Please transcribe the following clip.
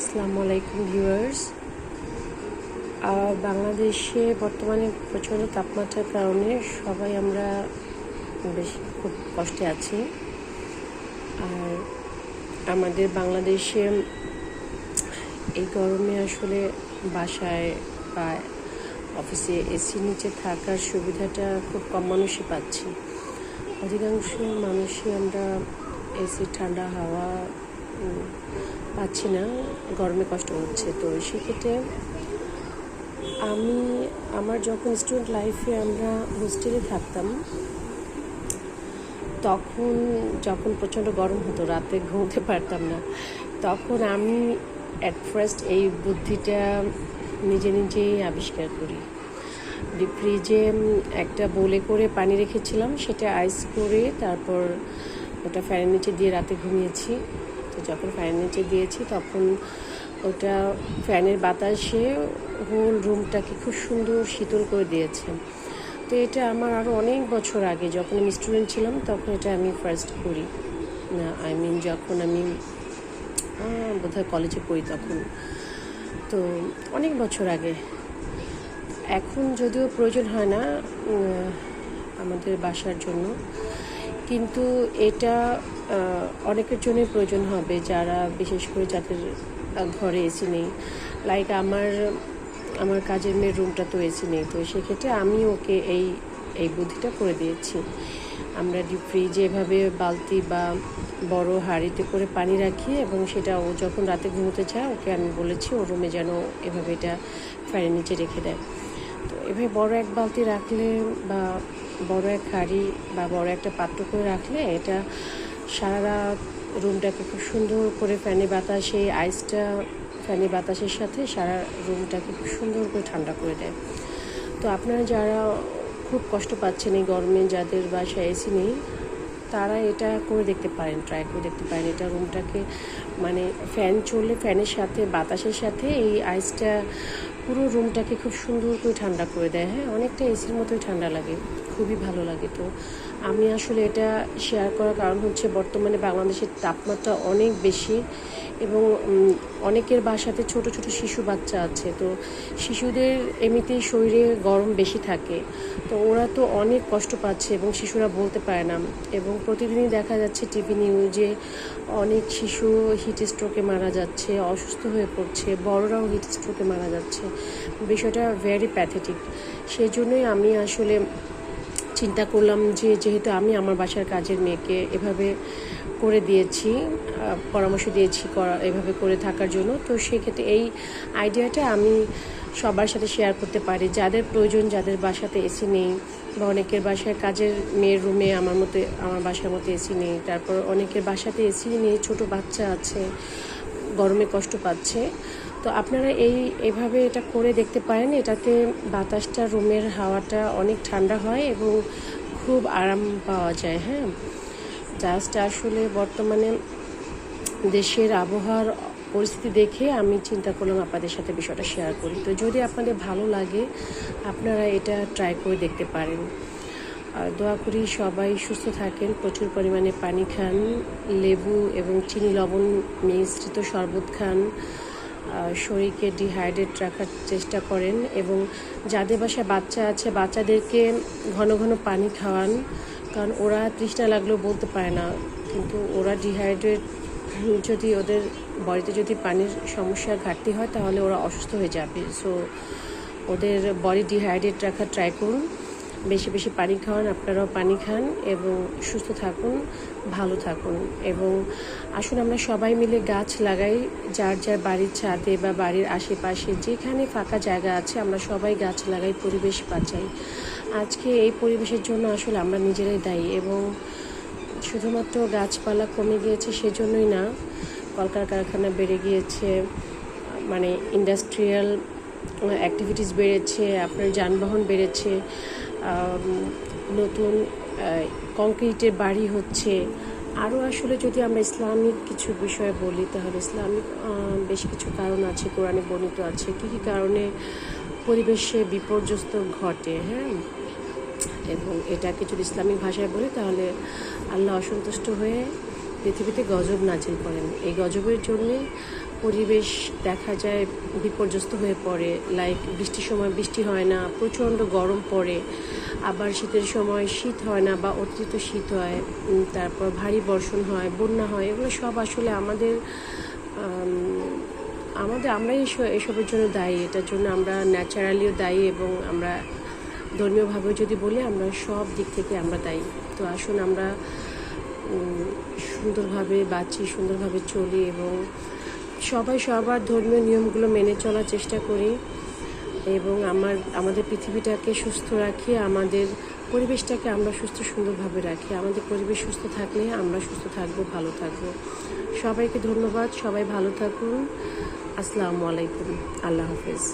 আসসালামু আলাইকুম ভিউয়ার্স। বাংলাদেশে বর্তমানে প্রচণ্ড তাপমাত্রার কারণে সবাই আমরা বেশ খুব কষ্টে আছি। আর আমাদের বাংলাদেশে এই গরমে আসলে বাসায় বা অফিসে এসির নিচে থাকার সুবিধাটা খুব কম মানুষই পাচ্ছি। অধিকাংশ মানুষই আমরা এসির ঠান্ডা হাওয়া পাচ্ছি না, গরমে কষ্ট হচ্ছে। তো সেক্ষেত্রে আমার যখন স্টুডেন্ট লাইফে আমরা হোস্টেলে থাকতাম, তখন যখন প্রচণ্ড গরম হতো, রাতে ঘুমোতে পারতাম না, তখন আমি অ্যাট ফার্স্ট এই বুদ্ধিটা নিজেই আবিষ্কার করি। ডিপ ফ্রিজে একটা বোলে করে পানি রেখেছিলাম, সেটা আইস করে তারপর ওটা ফ্যানের নিচে দিয়ে রাতে ঘুমিয়েছি। তো যখন ফ্যানের নিচে দিয়েছি তখন ওটা ফ্যানের বাতাসে হোল রুমটাকে খুব সুন্দর শীতল করে দিয়েছে। তো এটা আমার আরও অনেক বছর আগে, যখন আমি স্টুডেন্ট ছিলাম তখন এটা আমি ফার্স্ট করি। না যখন আমি বোধহয় কলেজে পড়ি তখন, তো অনেক বছর আগে। এখন যদিও প্রয়োজন হয় না আমাদের বাসার জন্য, কিন্তু এটা অনেকের জন্যই প্রয়োজন হবে, যারা বিশেষ করে যাদের ঘরে এসি নেই। লাইক আমার কাজের মেয়ের রুমটা তো এসি নেই, তো সেক্ষেত্রে আমি ওকে এই বুদ্ধিটা করে দিয়েছি। আমরা ডিপ ফ্রিজে এভাবে বালতি বা বড় হাঁড়িতে করে পানি রাখি, এবং সেটা ও যখন রাতে ঘুমোতে চায় ওকে আমি বলেছি ওর রুমে যেন এভাবে এটা ফ্যানের নিচে রেখে দেয়। তো এভাবে বড় এক বালতি রাখলে বা বড় এক হাঁড়ি বা বড় একটা পাত্র করে রাখলে এটা সারা রাত রুমটাকে খুব সুন্দর করে ফ্যানের বাতাসের সাথে সারা রুমটাকে খুব সুন্দর করে ঠান্ডা করে দেয়। তো আপনারা যারা খুব কষ্ট পাচ্ছেন এই গরমে, যাদের বাসায় এসি নেই, তারা এটা করে দেখতে পারেন, ট্রাই করে দেখতে পারেন। এটা রুমটাকে ফ্যান চললে ফ্যানের সাথে বাতাসের সাথে এই আইসটা পুরো রুমটাকে খুব সুন্দর করে ঠান্ডা করে দেয়। হ্যাঁ, অনেকটা এসির মতোই ঠান্ডা লাগে, খুবই ভালো লাগে। তো আমি আসলে এটা শেয়ার করার কারণ হচ্ছে, বর্তমানে বাংলাদেশের তাপমাত্রা অনেক বেশি, এবং অনেকের বাসাতে ছোট ছোট শিশু বাচ্চা আছে। তো শিশুদের এমনিতেই শরীরে গরম বেশি থাকে, তো ওরা তো অনেক কষ্ট পাচ্ছে এবং শিশুরা বলতে পারে না। এবং প্রতিদিনই দেখা যাচ্ছে টিভি নিউজে অনেক শিশু হিট স্ট্রোকে মারা যাচ্ছে, অসুস্থ হয়ে পড়ছে, বড়রাও হিট স্ট্রোকে মারা যাচ্ছে। বিষয়টা ভেরি প্যাথেটিক। সেই জন্যই আমি আসলে চিন্তা করলাম যে যেহেতু আমি আমার বাসার কাজের মেয়েকে এভাবে করে দিয়েছি, পরামর্শ দিয়েছি এভাবে করে থাকার জন্য, তো সেক্ষেত্রে এই আইডিয়াটা আমি সবার সাথে শেয়ার করতে পারি। যাদের প্রয়োজন, যাদের বাসাতে এসি নেই, বা অনেকের বাসায় কাজের মেয়ের রুমে আমার বাসার মতো এসি নেই, তারপর অনেকের বাসাতে এসি নেই, ছোট বাচ্চা আছে, গরমে কষ্ট পাচ্ছে, তো আপনারা এইভাবে এটা করে দেখতে পারেন। এটাতে বাতাসটা, রুমের হাওয়াটা অনেক ঠান্ডা হয় এবং খুব আরাম পাওয়া যায়। হ্যাঁ, জাস্ট আসলে বর্তমানে দেশের আবহাওয়ার পরিস্থিতি দেখে আমি চিন্তা করলাম আপনাদের সাথে বিষয়টা শেয়ার করি। তো যদি আপনাদের ভালো লাগে, আপনারা এটা ট্রাই করে দেখতে পারেন। দোয়া করি সবাই সুস্থ থাকেন, প্রচুর পরিমাণে পানি খান, লেবু এবং চিনি লবণ মিশ্রিত শরবত খান, শরীরকে ডিহাইড্রেট রাখার চেষ্টা করেন, এবং যাদের বাসায় বাচ্চা আছে বাচ্চাদেরকে ঘন ঘন পানি খাওয়ান, কারণ ওরা তৃষ্ণা লাগলেও বলতে পারে না, কিন্তু ওরা ডিহাইড্রেট, যদি ওদের বডিতে যদি পানির সমস্যার ঘাটতি হয় তাহলে ওরা অসুস্থ হয়ে যাবে। সো ওদের বডি ডিহাইড্রেট রাখার ট্রাই করুন, বেশি বেশি পানি খাওয়ান, আপনারাও পানি খান এবং সুস্থ থাকুন, ভালো থাকুন। এবং আসুন আমরা সবাই মিলে গাছ লাগাই, যার যার বাড়ির ছাদে বা বাড়ির আশেপাশে যেখানে ফাঁকা জায়গা আছে আমরা সবাই গাছ লাগাই, পরিবেশ বাঁচাই। আজকে এই পরিবেশের জন্য আসলে আমরা নিজেরাই দায়ী, এবং শুধুমাত্র গাছপালা কমে গিয়েছে সেজন্যই না, কলকারখানা বেড়ে গিয়েছে, ইন্ডাস্ট্রিয়াল অ্যাক্টিভিটিস বেড়েছে, আপনার যানবাহন বেড়েছে, নতুন কংক্রিটের বাড়ি হচ্ছে। আরও আসলে যদি আমরা ইসলামিক কিছু বিষয়ে বলি, তাহলে ইসলামিক বেশ কিছু কারণ আছে, কোরআনে বর্ণিত আছে কী কী কারণে পরিবেশে বিপর্যস্ত ঘটে। হ্যাঁ, এবং এটাকে যদি ইসলামিক ভাষায় বলি তাহলে আল্লাহ অসন্তুষ্ট হয়ে পৃথিবীতে গজব নাজিল করেন। এই গজবের জন্যে পরিবেশ দেখা যায় বিপর্যস্ত হয়ে পড়ে। লাইক বৃষ্টির সময় বৃষ্টি হয় না, প্রচণ্ড গরম পড়ে, আবার শীতের সময় শীত হয় না বা অতিরিক্ত শীত হয়, তারপর ভারী বর্ষণ হয়, বন্যা হয়। এগুলো সব আসলে আমাদের আমরাই এসবের জন্য দায়ী। এটার জন্য আমরা ন্যাচারালিও দায়ী এবং আমরা ধর্মীয়ভাবেও যদি বলি, আমরা সব দিক থেকে আমরা দায়ী। তো আসুন আমরা সুন্দরভাবে বাঁচি, সুন্দরভাবে চলি এবং সবাই সবার ধর্মীয় নিয়মগুলো মেনে চলার চেষ্টা করি এবং আমাদের পৃথিবীটাকে সুস্থ রাখি, আমাদের পরিবেশটাকে আমরা সুস্থ সুন্দরভাবে রাখি। আমাদের পরিবেশ সুস্থ থাকলে আমরা সুস্থ থাকবো, ভালো থাকবো। সবাইকে ধন্যবাদ, সবাই ভালো থাকুন। আসসালামু আলাইকুম, আল্লাহ হাফেজ।